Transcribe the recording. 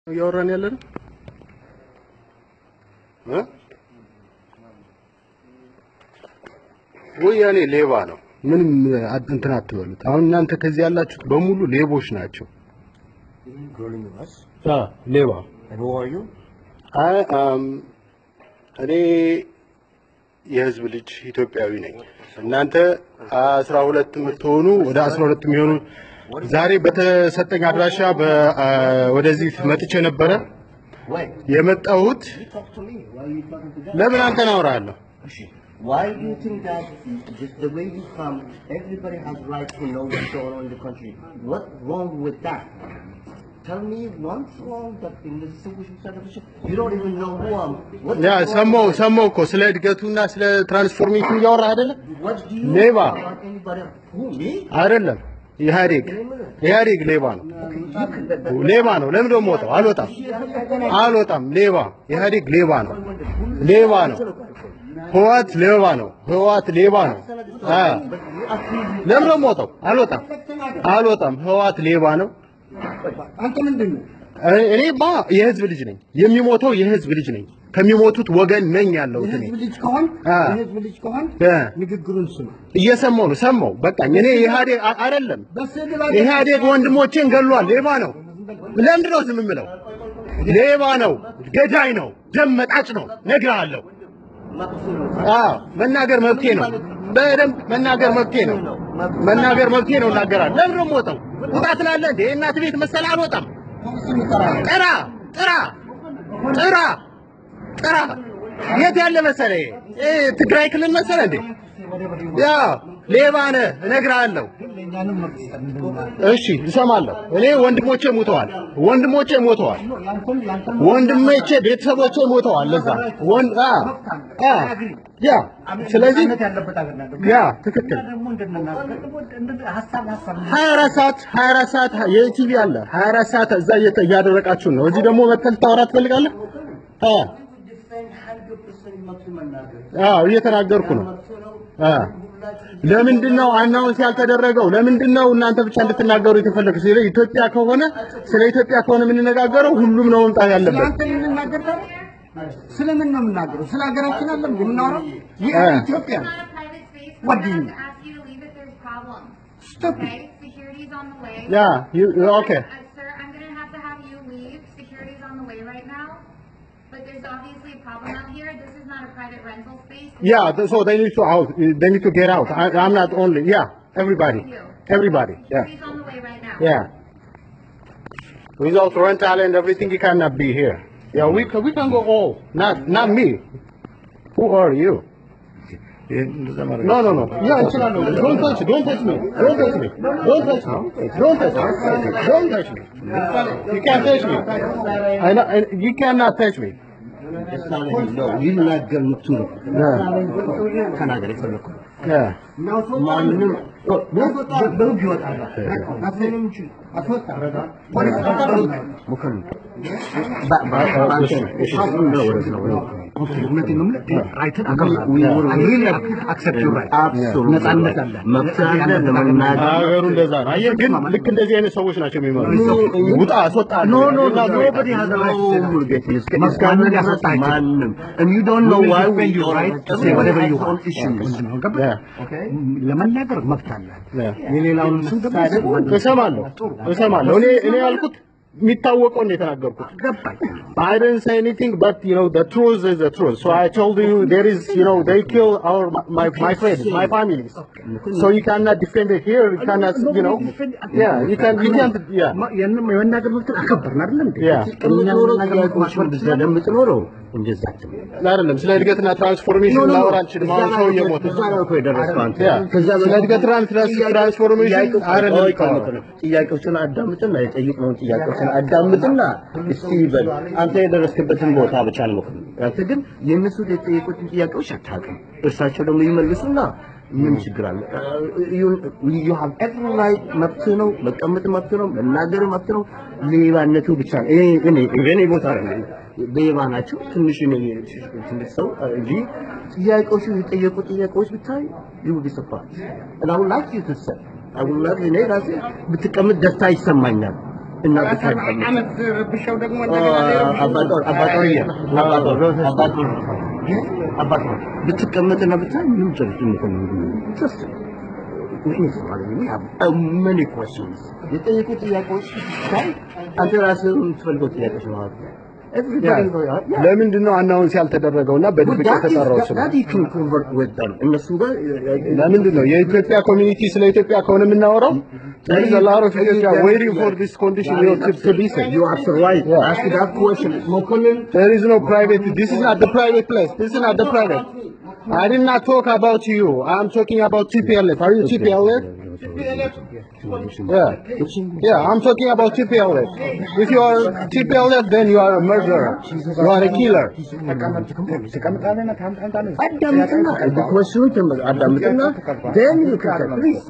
ያወራን ያለን ወያኔ ሌባ ነው። ምንም እንትን አትበሉት። አሁን እናንተ ከዚህ ያላችሁት በሙሉ ሌቦች ናቸው። ሌባ እኔ የህዝብ ልጅ ኢትዮጵያዊ ነኝ። እናንተ 12 የምትሆኑ ወደ 12 የሚሆኑ ዛሬ በተሰጠኝ አድራሻ ወደዚህ መጥቼ ነበረ የመጣሁት። ለምን አንተን አወራለሁ? Why do you think that just the way you come, everybody has right to know what's going on in the country? What's wrong with that? Tell me what's wrong that in the situation you don't even know who I'm. ሰማው እኮ ስለ እድገቱና ስለ ትራንስፎርሜሽኑ እያወራህ አይደለ? What do you ሌባ know about anybody? Who, me? አይደለም። ኢህአዴግ ሌባ ነው። ሌባ ነው። ለምን ደሞ ወጣው? አልወጣም። ሌባ ኢህአዴግ ሌባ ነው። ህወሓት ሌባ ነው። ለምን ደሞ ወጣው? አልወጣም። ህወሓት ሌባ ነው። አንተ ምንድነው? እኔማ የህዝብ ልጅ ነኝ። የሚሞተው የህዝብ ልጅ ነኝ። ከሚሞቱት ወገን ነኝ ያለሁት እኔ። የህዝብ ልጅ ከሆን ንግግሩን ስማ። እየሰማሁ ነው። ሰማሁ። በቃኝ። እኔ ኢህአዴግ አይደለም። ኢህአዴግ ወንድሞቼን ገሏል። ሌባ ነው። ለምንድን ነው ዝም የምለው? ሌባ ነው። ገዳይ ነው። ደም መጣጭ ነው። ነግሬሃለሁ። መናገር መብቴ ነው። በደንብ መናገር መብቴ ነው። እናገራለሁ። ለምን ነው የምወጣው? ውጣ ትላለህ እንዴ? እናት ቤት መሰለህ? አልወጣም። ጥራ የት ያለ መሰለህ? ትግራይ ክልል መሰለህ እንዴ? ያ ሌባ ነህ እነግርሃለህ። እሺ እሰማለሁ። እኔ ወንድሞቼ ሞተዋል። ቤተሰቦቼ ሞተዋል። ለዛ ያ ስለዚህ ያ ትክክል 24 ሰዓት የቲቪ አለ። 24 ሰዓት እዛ እያደረቃችሁ ነው። እዚህ ደግሞ መተል ታወራ ትፈልጋለህ? እየተናገርኩ ነው። ለምንድነው አናውንስ ያልተደረገው? ለምንድነው እናንተ ብቻ እንድትናገሩ የተፈለገው? ስለ ኢትዮጵያ ከሆነ የምንነጋገረው ሁሉም ነው መምጣት ያለበት። ስለምን ነው የምናገረው? ስለ ሀገራችን አይደለም የምናወራው? የኢትዮጵያ ወዲህ Stop it. Security's on the way. Yeah, okay. Sir, I'm going to have you leave. Security's on the way right now. But there's obviously a problem out here. This is not a private rental space. Yeah, so they need to get out. I'm not only. Yeah, everybody. Yeah. Security's on the way right now. Yeah. Without rental and everything, you cannot be here. Yeah, we can go all. Not me. Who are you? No. Yeah, don't touch me. Don't touch me. You can't touch me. You cannot touch me. ግን ልክ እንደዚህ አይነት ሰዎች ናቸው የሚመሩት። ውጣ አስወጣ። Nobody has a right to and you don't know why we right to say whatever you want. Okay? ለመናገር መብት አለ። የሌላውን እሰማለሁ። እኔ ያልኩት የሚታወቀው ነው የተናገርኩት። I didn't say anything, but the truth is the truth. So I told you there is, they kill my friends, my families. So you cannot defend it here. You cannot, yeah, you can't, yeah. የመናገር መብት አከበርን አይደለም እንዴ? አይደለም ስለ እድገትና ትራንስፎርሜሽን ላወራ አልችልም። አሁን ሰው እየሞተ ስለ እድገትና ትራንስፎርሜሽን ጥያቄዎችን አዳምጥና የጠየቅነውን ጥያቄዎችን አዳምጥና እስቲ ይበል። አንተ የደረስክበትን ቦታ ብቻ ነው። አንተ ግን የነሱ የጠየቁትን ጥያቄዎች አታውቅም። እርሳቸው ደግሞ ይመልሱና ምን ችግር አለ? you have every right መብት ነው፣ መቀመጥ መብት ነው፣ መናገር መብት ነው። ሌባነቱ ብቻ እኔ ቦታ ላይ ሌባ ናቸው። ትንሽ ሰው እንጂ ጥያቄዎቹ የጠየቁ ጥያቄዎች ብታይ you will be surprised. and I would like you to say I would love you ራሴ ብትቀመጥ ደስታ ይሰማኛል። እና ዓመት ረብሻው ደግሞ እንደገና አባጦር ብትቀመጥና ብታይ ምንም ጨርጭ ምንም many questions የጠየቁት ጥያቄዎች ሳይ አንተ ራስህ የምትፈልገው ጥያቄዎች ነው ለምንድን ነው አናውንስ ያልተደረገውና በድብቅ የተጠራው ስለ እነሱ ጋር ለምንድን ነው የኢትዮጵያ ኮሚኒቲ ስለ ኢትዮጵያ ከሆነ የምናወራው there is a lot of Ethiopia waiting for this condition to be said. You are right. Ask that question. There is no private. This is not the private place. This is not the private. I did not talk about you. I'm talking about TPLF. Are you TPLF? Yeah, I'm talking about TPLF. If you are TPLF, then you are a murderer. You are a killer. The question, then you can please.